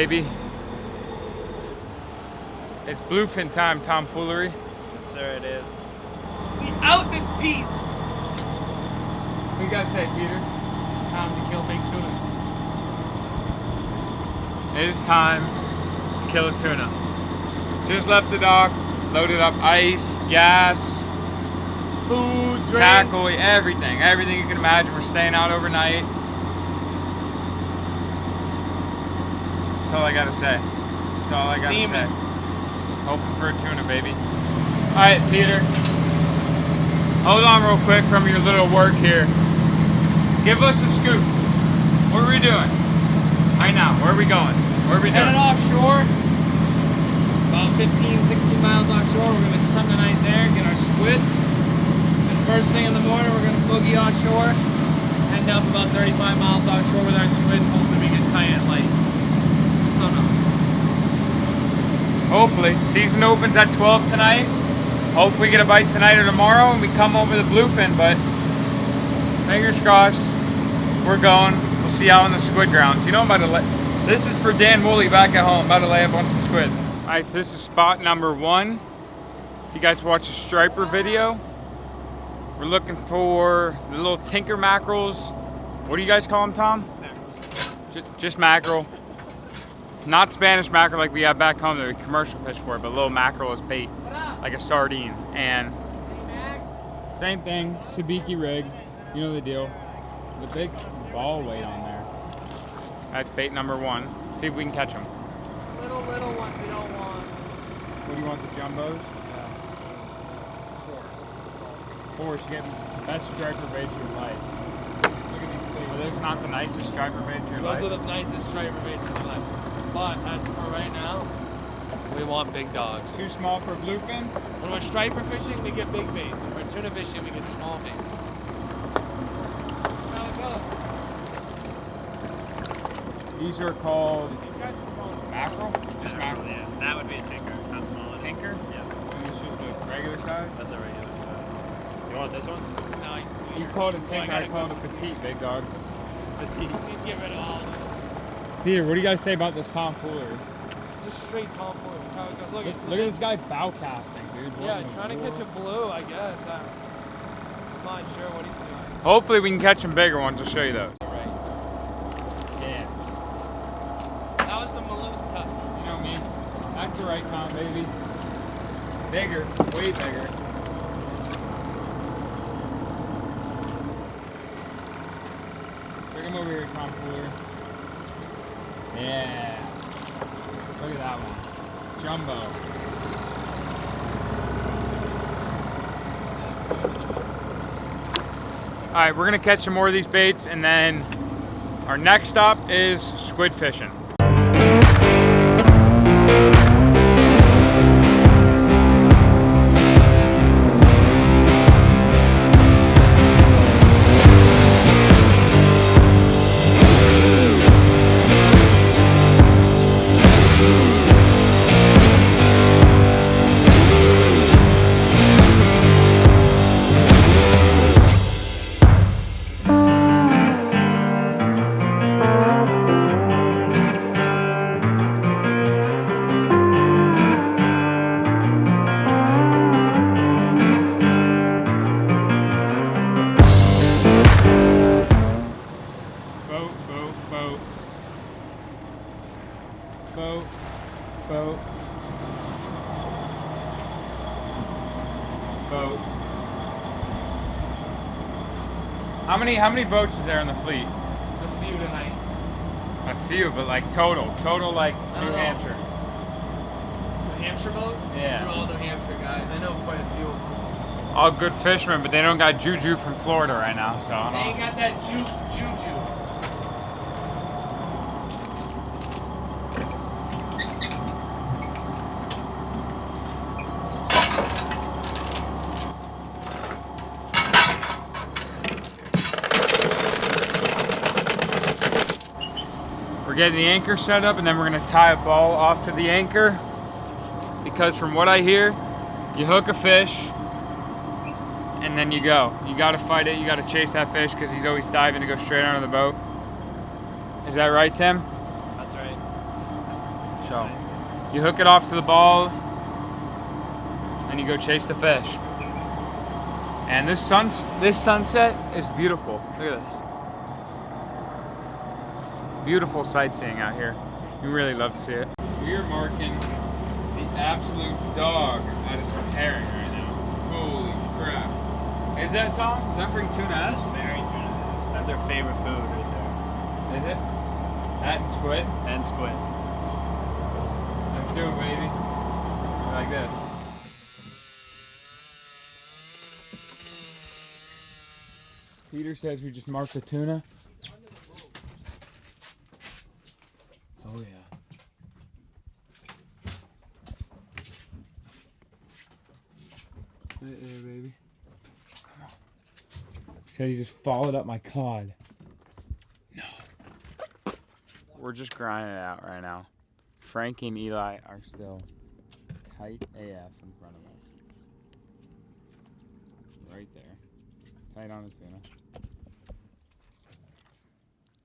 baby. It's bluefin time, tomfoolery. Yes, sir, it is. We out this piece. What you guys say, Peter? It's time to kill big tunas. It is time to kill a tuna. Just left the dock, loaded up ice, gas, Food, drink. tackle, everything. Everything you can imagine. We're staying out overnight. That's all I gotta say. That's all I gotta Steaming. say. Hoping for a tuna, baby. Alright, Peter. Hold on real quick from your little work here. Give us a scoop. What are we doing? Right now, where are we going? What are we doing? Headed offshore. About 15, 16 miles offshore. We're going to spend the night there, get our squid. And first thing in the morning, we're going to boogie offshore. End up about 35 miles offshore with our squid. Hopefully we can tie it light. So no. Hopefully. Season opens at 12 tonight. Hopefully we get a bite tonight or tomorrow and we come over the bluefin, but fingers crossed. We're going. We'll see out on the squid grounds. You know, I'm about to this is for Dan Woolley back at home. About to lay up on some squid. Alright, so this is spot number 1. If you guys watch the striper video, we're looking for the little tinker mackerels. What do you guys call them, Tom? Just mackerel. Not Spanish mackerel like we have back home that we commercial fish for, but little mackerel as bait, like a sardine. And same thing, sabiki rig, you know the deal. The big ball weight on there. That's bait number 1. See if we can catch them. Little ones we don't want. What do you want, the jumbos? Yeah. Force, you get the best striper baits you like. Look at these things. Are those not the nicest striper baits you like? Those are the nicest striper baits in my life. But as for right now, we want big dogs. Too small for bluefin? When we're striper fishing, we get big baits. When we're tuna fishing, we get small baits. That's how it goes. These are called These guys are called mackerel? Just mackerel. Yeah, that would be a tinker. How small is it? Tinker? Yeah, And it's just a regular size? that's a regular size. You want this one? No, he's You called it tinker, I called it petite, big dog. petite. She'd give it all. Peter, what do you guys say about this tomfoolery? Just straight tomfoolery. That's how it goes. Look at this guy bow casting, dude. What Yeah, in the trying to catch a world? blue, I guess. I'm not sure what he's doing. Hopefully we can catch some bigger ones. I'll show you those. Right. Yeah. That was the Maloose tusk. You know me. That's the right count, baby. Bigger, way bigger. Bring him over here, tomfoolery. Yeah. Look at that one. Jumbo. Alright, we're gonna catch some more of these baits, and then our next stop is squid fishing. Boat. How many boats is there in the fleet? There's a few tonight. A few, but like total like I New don't know. Hampshire. New Hampshire boats? Yeah. These are all New Hampshire guys. I know quite a few of them. All good fishermen, but they don't got juju from Florida right now, so I They don't ain't know. got that juju. We're getting the anchor set up, and then we're gonna tie a ball off to the anchor, because from what I hear, you hook a fish and then you go. You gotta fight it, you gotta chase that fish because he's always diving to go straight under the boat. Is that right, Tim? That's right. So you hook it off to the ball and you go chase the fish. And this sunset is beautiful. Look at this. Beautiful sightseeing out here. We really love to see it. We are marking the absolute dog out of some herring right now. Holy crap. Is that, Tom? Is that freaking tuna S? Very tuna. That's our favorite food right there. Is it? That and squid? And squid. Let's do it, baby. Like this. Peter says we just marked the tuna. Oh yeah. Right there, baby. Come on. Said he just followed up my cod. No. We're just grinding it out right now. Frankie and Eli are still tight AF in front of us. Right there. Tight on the tuna.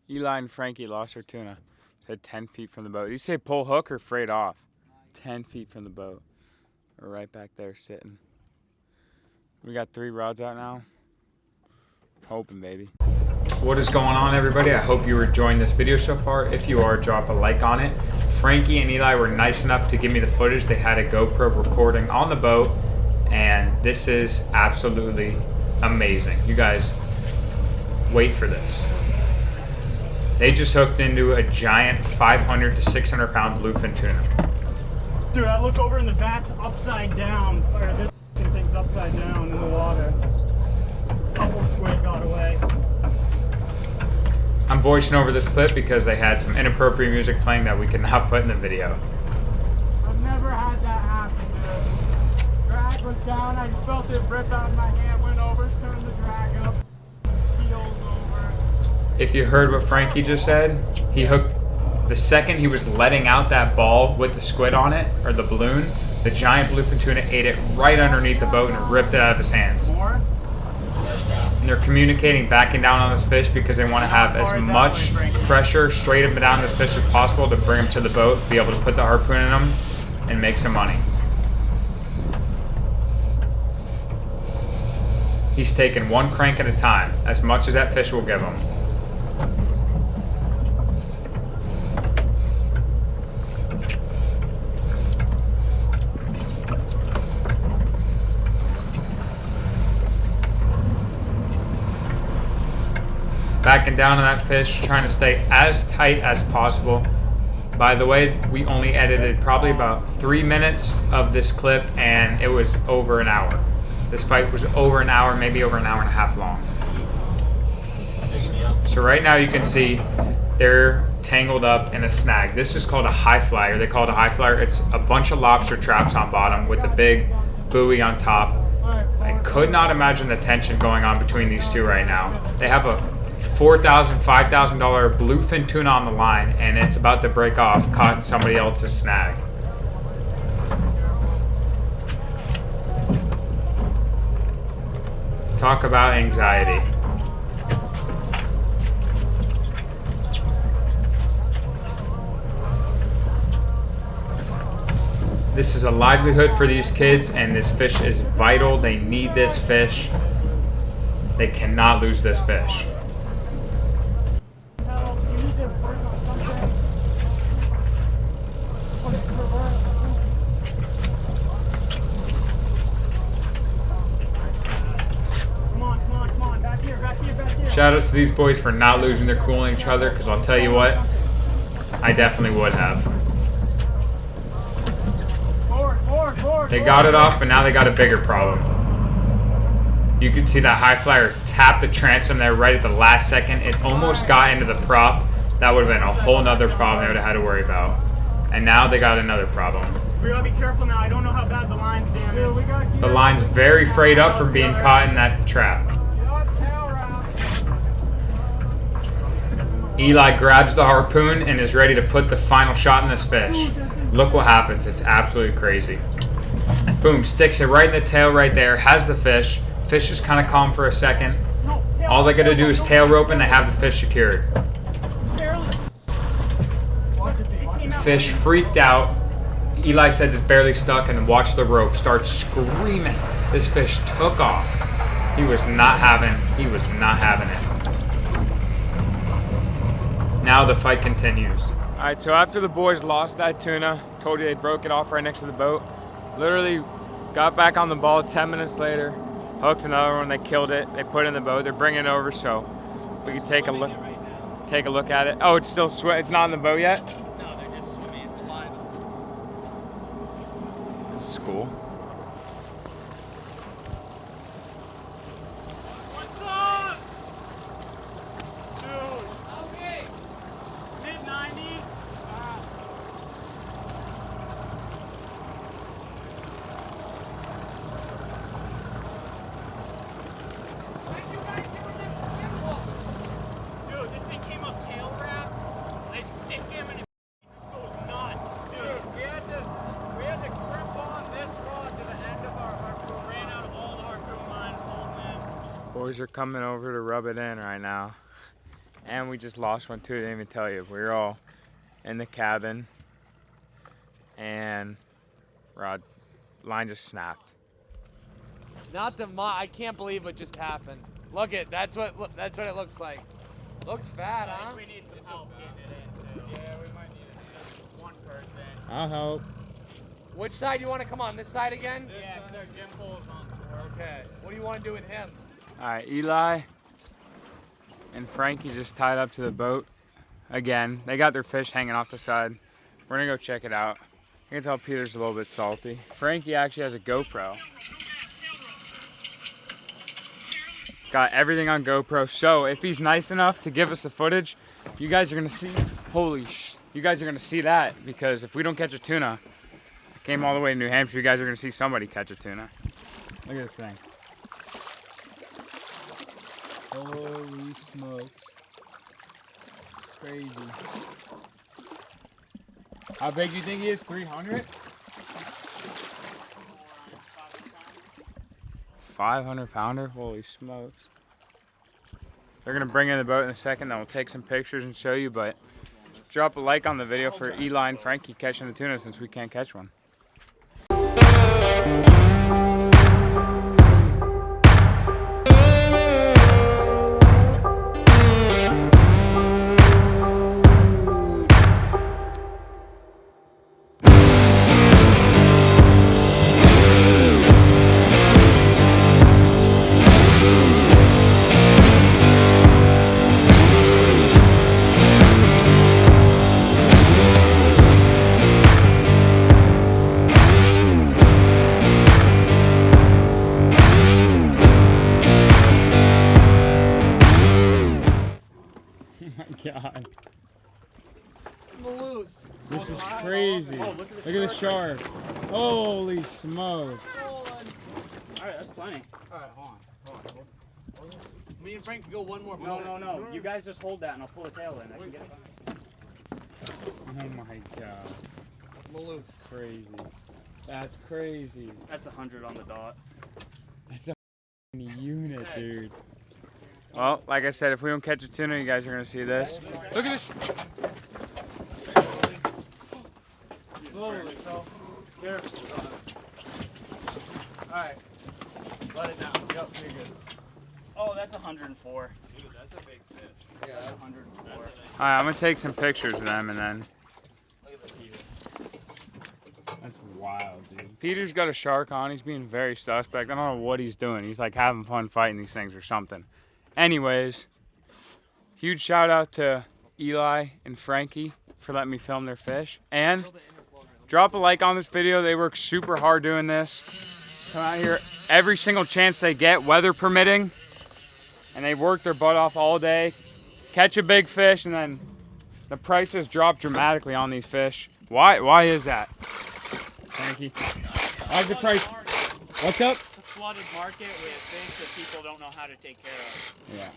Eli and Frankie lost their tuna. Said 10 feet from the boat. Did you say pull hook or freight off? 10 feet from the boat. We're right back there sitting. We got 3 rods out now. Hoping, baby. What is going on, everybody? I hope you are enjoying this video so far. If you are, drop a like on it. Frankie and Eli were nice enough to give me the footage. They had a GoPro recording on the boat, and this is absolutely amazing. You guys, wait for this. They just hooked into a giant 500 to 600 pound bluefin tuna. Dude, I look over and the bat's upside down, or this thing's upside down in the water. Couple squid got away. I'm voicing over this clip because they had some inappropriate music playing that we cannot put in the video. I've never had that happen, dude. Drag was down, I felt it rip out of my hand, went over, turned the drag up, heels over. If you heard what Frankie just said, he hooked, the second he was letting out that ball with the squid on it, or the balloon, the giant bluefin tuna ate it right underneath the boat and ripped it out of his hands. And they're communicating backing down on this fish because they want to have as much pressure straight up and down this fish as possible to bring him to the boat, be able to put the harpoon in him, and make some money. He's taking one crank at a time, as much as that fish will give him. Backing down on that fish, trying to stay as tight as possible. By the way, we only edited probably about 3 minutes of this clip, and it was over an hour. This fight was over an hour, maybe over an hour and a half long. So right now you can see they're tangled up in a snag. This is called a high flyer. They call it a high flyer. It's a bunch of lobster traps on bottom with a big buoy on top. I could not imagine the tension going on between these two right now. They have a $4,000, $5,000 bluefin tuna on the line, and it's about to break off, caught in somebody else's snag. Talk about anxiety. This is a livelihood for these kids, and this fish is vital. They need this fish. They cannot lose this fish. Shout out to these boys for not losing their cool on each other, because I'll tell you what, I definitely would have. They got it off, but now they got a bigger problem. You can see that high flyer tap the transom there right at the last second. It almost got into the prop. That would have been a whole nother problem they would have had to worry about. And now they got another problem. We gotta be careful now. I don't know how bad the line's damaged. The line's very frayed up from being caught in that trap. Eli grabs the harpoon and is ready to put the final shot in this fish. Look what happens. It's absolutely crazy. Boom, sticks it right in the tail right there, has the fish. Fish is kind of calm for a second. All they got to do is tail rope and they have the fish secured. fish freaked out. Eli says it's barely stuck, and watch the rope start screaming. This fish took off. He was not having it. Now the fight continues. All right, so after the boys lost that tuna, told you they broke it off right next to the boat, literally got back on the ball 10 minutes later, hooked another one, they killed it, they put it in the boat, they're bringing it over so we can take a look at it. Oh, it's still it's not in the boat yet? No, they're just swimming. It's alive. This is cool. What's up? Dude. Okay. Mid-90s. Dude, this thing came up tail wrap. They stick him and it just goes nuts. Dude, we had to grip on this rod to the end of our harpoon. Ran out of all the harpoon line, pulled in. Boys are coming over to rub it in right now. And we just lost one too, I didn't even tell you. We were all in the cabin and line just snapped. Not the I can't believe what just happened. Look it. That's what it looks like. Looks fat, huh? We need some help getting it in too. Yeah, we might need one person. I'll help. Which side do you want to come on? This side again? Yeah, because our gym pole is on the board. Okay. What do you want to do with him? All right, Eli and Frankie just tied up to the boat again. They got their fish hanging off the side. We're gonna go check it out. You can tell Peter's a little bit salty. Frankie actually has a GoPro. Got everything on GoPro, so if he's nice enough to give us the footage, you guys are gonna see, you guys are gonna see that, because if we don't catch a tuna, I came all the way to New Hampshire, you guys are gonna see somebody catch a tuna. Look at this thing. Holy smokes. Crazy. How big do you think he is? 300? 500 pounder? Holy smokes. They're gonna bring in the boat in a second, then we'll take some pictures and show you, but drop a like on the video for Eli and Frankie catching the tuna since we can't catch one. God. Loose. This is crazy. Look at the shark. Holy smokes. Alright, that's plenty. Alright, hold on. Me and Frank can go one more. No. You guys just hold that and I'll pull the tail in. I can get it. Oh my God. Loose. Crazy. That's crazy. That's 100 on the dot. That's a unit, dude. Well, like I said, if we don't catch a tuna, you guys are gonna see this. Look at this. Slowly, so careful. Alright. Let it down. Yep, you're good. Oh, that's 104. Dude, that's a big fish. Yeah, that's 104. All right, I'm gonna take some pictures of them and then. Look at the Peter. That's wild, dude. Peter's got a shark on. He's being very suspect. I don't know what he's doing. He's like having fun fighting these things or something. Anyways, huge shout out to Eli and Frankie for letting me film their fish. And drop a like on this video. They work super hard doing this. Come out here every single chance they get, weather permitting. And they work their butt off all day. Catch a big fish, and then the prices drop dramatically on these fish. Why is that? Frankie? Why's the price? What's up? It's a flooded market with fish that people don't know how to take care of. Yeah.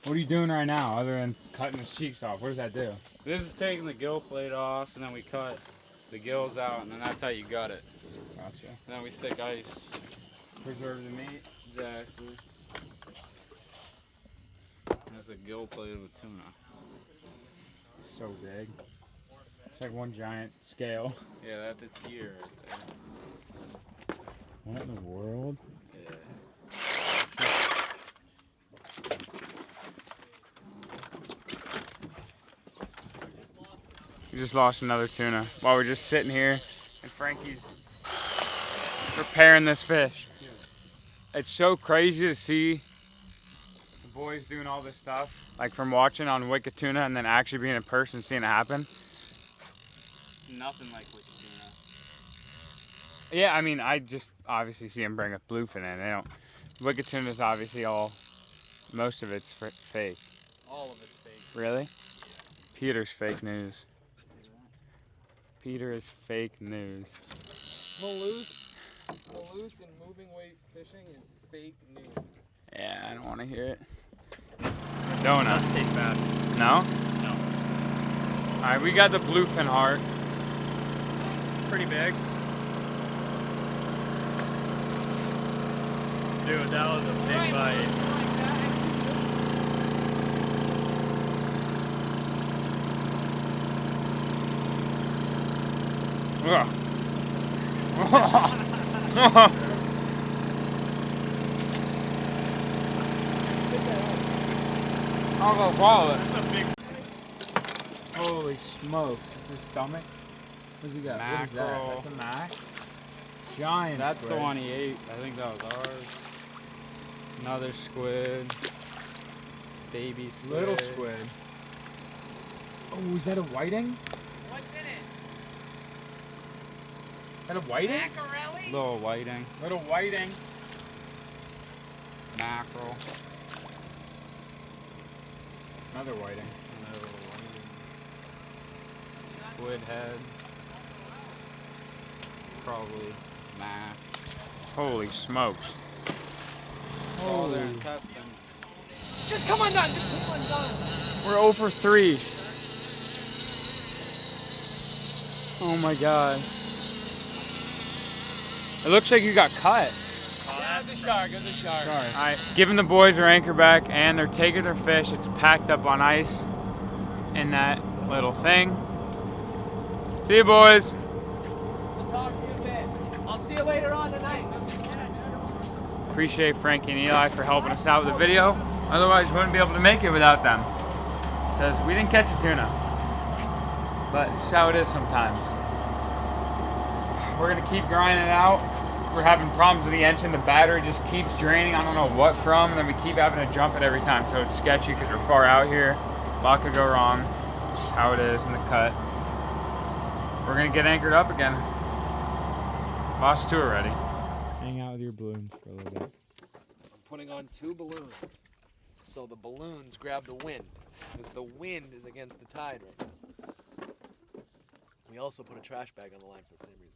What are you doing right now other than cutting his cheeks off? What does that do? This is taking the gill plate off, and then we cut the gills out, and then that's how you gut it. Gotcha. And then we stick ice. Preserve the meat. Exactly. That's a gill plate with tuna. It's so big. It's like one giant scale. Yeah, that's its ear right there. What in the world? Yeah. We just lost another tuna while we're just sitting here and Frankie's preparing this fish. It's so crazy to see the boys doing all this stuff, like from watching on Wicked Tuna and then actually being in person seeing it happen. Nothing like wicked tuna. Yeah, I mean, I just obviously see them bring a bluefin in. They don't. Wicked Tuna is obviously most of it's fake. All of it's fake. Really? Peter's fake news. Peter is fake news. Maloose and moving weight fishing is fake news. Yeah, I don't want to hear it. Donut. Take that. No? No. Alright, we got the bluefin heart. Pretty big. Dude, that was a big bite. Ugh. I'll go follow it. That's a big Holy smokes. Is his stomach? What's he got? What is that? Mackerel. That's a mac? Giant That's squid. the one he ate. I think that was ours. Another squid. Baby squid. Little squid. Oh, is that a whiting? What's in it? Is that a whiting? Macarelli? Little whiting. Little whiting. Mackerel. Another whiting. Another little whiting. Squid head. Probably mac. Holy smokes. All their Holy. intestines. Just come undone. Just come undone. We're over 3. Oh my god. It looks like you got cut. Yeah, it's a shark. It's a shark. Alright, giving the boys their anchor back and they're taking their fish. It's packed up on ice in that little thing. See you, boys. I'll talk to you a bit. I'll see you later on tonight. Appreciate Frankie and Eli for helping us out with the video. Otherwise, we wouldn't be able to make it without them. Because we didn't catch a tuna. But it's how it is sometimes. We're going to keep grinding it out. We're having problems with the engine. The battery just keeps draining. I don't know what from. And then we keep having to jump it every time. So it's sketchy because we're far out here. A lot could go wrong. It's just how it is in the cut. We're going to get anchored up again. Lost 2 already. Hang out with your balloons for a little bit. I'm putting on 2 balloons. So the balloons grab the wind. Because the wind is against the tide right now. We also put a trash bag on the line for the same reason.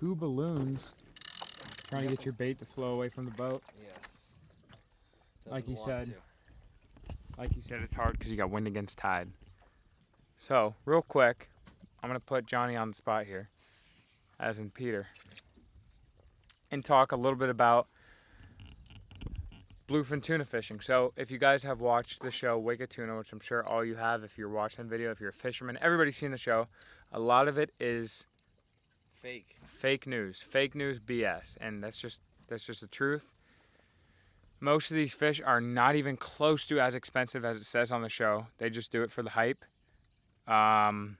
2 balloons. Trying to get your bait to flow away from the boat. Yes. Like you Doesn't want said. to. Like you said, it's hard because you got wind against tide. So, real quick, I'm going to put Johnny on the spot here, as in Peter, and talk a little bit about bluefin tuna fishing. So, if you guys have watched the show Wicked Tuna, which I'm sure all you have if you're watching the video, if you're a fisherman, everybody's seen the show, a lot of it is Fake news BS, and that's just the truth. Most of these fish are not even close to as expensive as it says on the show. They just do it for the hype. The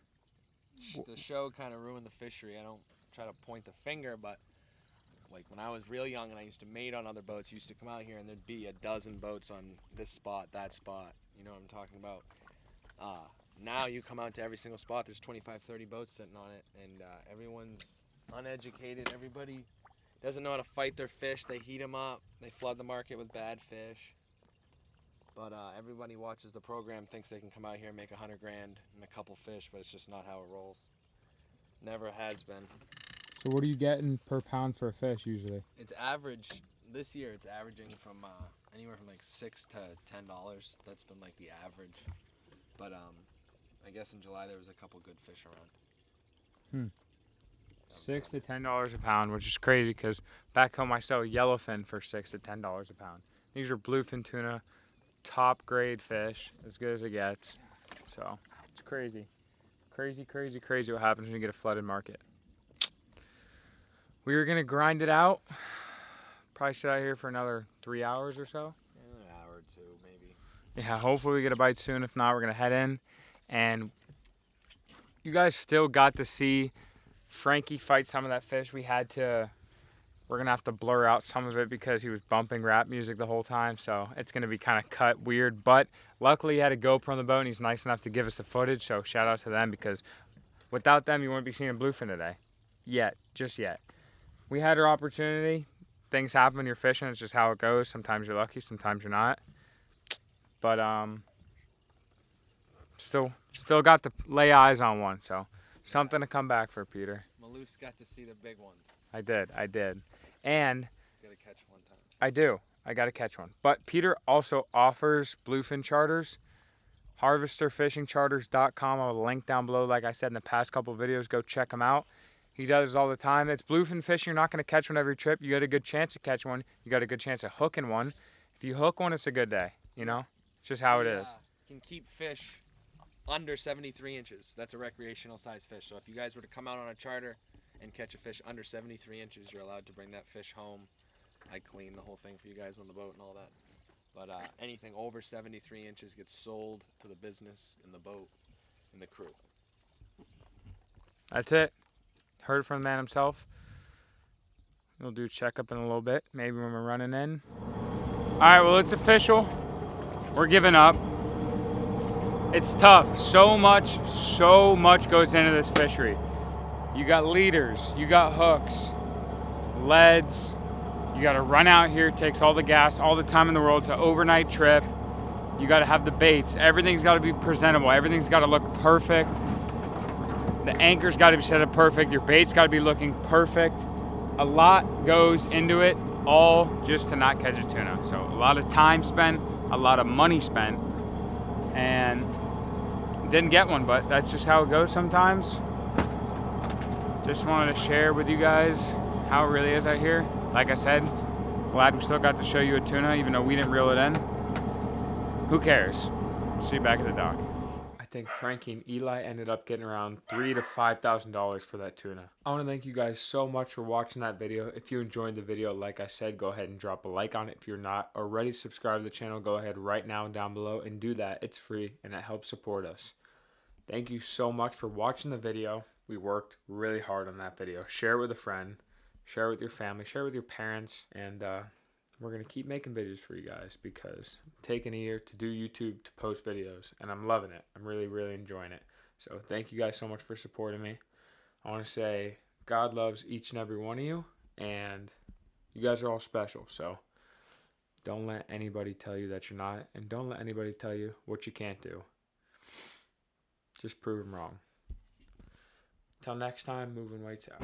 show kind of ruined the fishery. I don't try to point the finger, but like when I was real young and I used to mate on other boats, used to come out here and there'd be a dozen boats on this spot, that spot. You know what I'm talking about? Now you come out to every single spot, there's 25, 30 boats sitting on it, and everyone's uneducated. Everybody doesn't know how to fight their fish. They heat them up. They flood the market with bad fish. But everybody watches the program, thinks they can come out here and make $100 grand and a couple fish, but it's just not how it rolls. Never has been. So what are you getting per pound for a fish usually? It's average this year it's averaging from anywhere from like $6 to $10. That's been like the average. But I guess in July there was a couple good fish around. $6 to $10 a pound, which is crazy because back home I sell yellowfin for $6 to $10 a pound. These are bluefin tuna, top grade fish, as good as it gets. So it's crazy. Crazy what happens when you get a flooded market. We were gonna grind it out. Probably sit out here for another 3 hours or so. An hour or two, maybe. Yeah, hopefully we get a bite soon. If not, we're gonna head in. And you guys still got to see Frankie fight some of that fish. We're gonna have to blur out some of it because he was bumping rap music the whole time, so it's gonna be kind of cut weird. But luckily he had a GoPro on the boat and he's nice enough to give us the footage, so shout out to them, because without them you wouldn't be seeing a bluefin today. Just yet. We had our opportunity. Things happen when you're fishing. It's just how it goes. Sometimes you're lucky, sometimes you're not. But still got to lay eyes on one, so something to come back for, Peter. Maloof's got to see the big ones. I did. And He's got to catch one time. I do. I got to catch one. But Peter also offers bluefin charters. HarvesterFishingCharters.com. I'll link down below. Like I said in the past couple of videos, go check him out. He does all the time. It's bluefin fishing. You're not going to catch one every trip. You got a good chance to catch one. You got a good chance of hooking one. If you hook one, it's a good day. You know? It's just how it is. Can keep fish under 73 inches. That's a recreational size fish. So if you guys were to come out on a charter and catch a fish under 73 inches, you're allowed to bring that fish home. I clean the whole thing for you guys on the boat and all that. But anything over 73 inches gets sold to the business and the boat and the crew. That's it. Heard from the man himself. We'll do a checkup in a little bit. Maybe when we're running in. All right, well, it's official. We're giving up. It's tough. So much goes into this fishery. You got leaders, you got hooks, leads. You got to run out here. It takes all the gas, all the time in the world. It's an overnight trip. You got to have the baits. Everything's got to be presentable. Everything's got to look perfect. The anchor's got to be set up perfect. Your bait's got to be looking perfect. A lot goes into it, all just to not catch a tuna. So a lot of time spent, a lot of money spent, and didn't get one, but that's just how it goes sometimes. Just wanted to share with you guys how it really is out here. Like I said, glad we still got to show you a tuna, even though we didn't reel it in. Who cares? See you back at the dock. I think Frankie and Eli ended up getting around $3,000 to $5,000 for that tuna. I want to thank you guys so much for watching that video. If you enjoyed the video, like I said, go ahead and drop a like on it. If you're not already subscribed to the channel, go ahead right now down below and do that. It's free and it helps support us. Thank you so much for watching the video. We worked really hard on that video. Share it with a friend. Share it with your family. Share it with your parents. And we're going to keep making videos for you guys because I'm taking a year to do YouTube, to post videos, and I'm loving it. I'm really enjoying it. So thank you guys so much for supporting me. I want to say God loves each and every one of you, and you guys are all special. So don't let anybody tell you that you're not, and don't let anybody tell you what you can't do. Just prove them wrong. Till next time, moving weights out.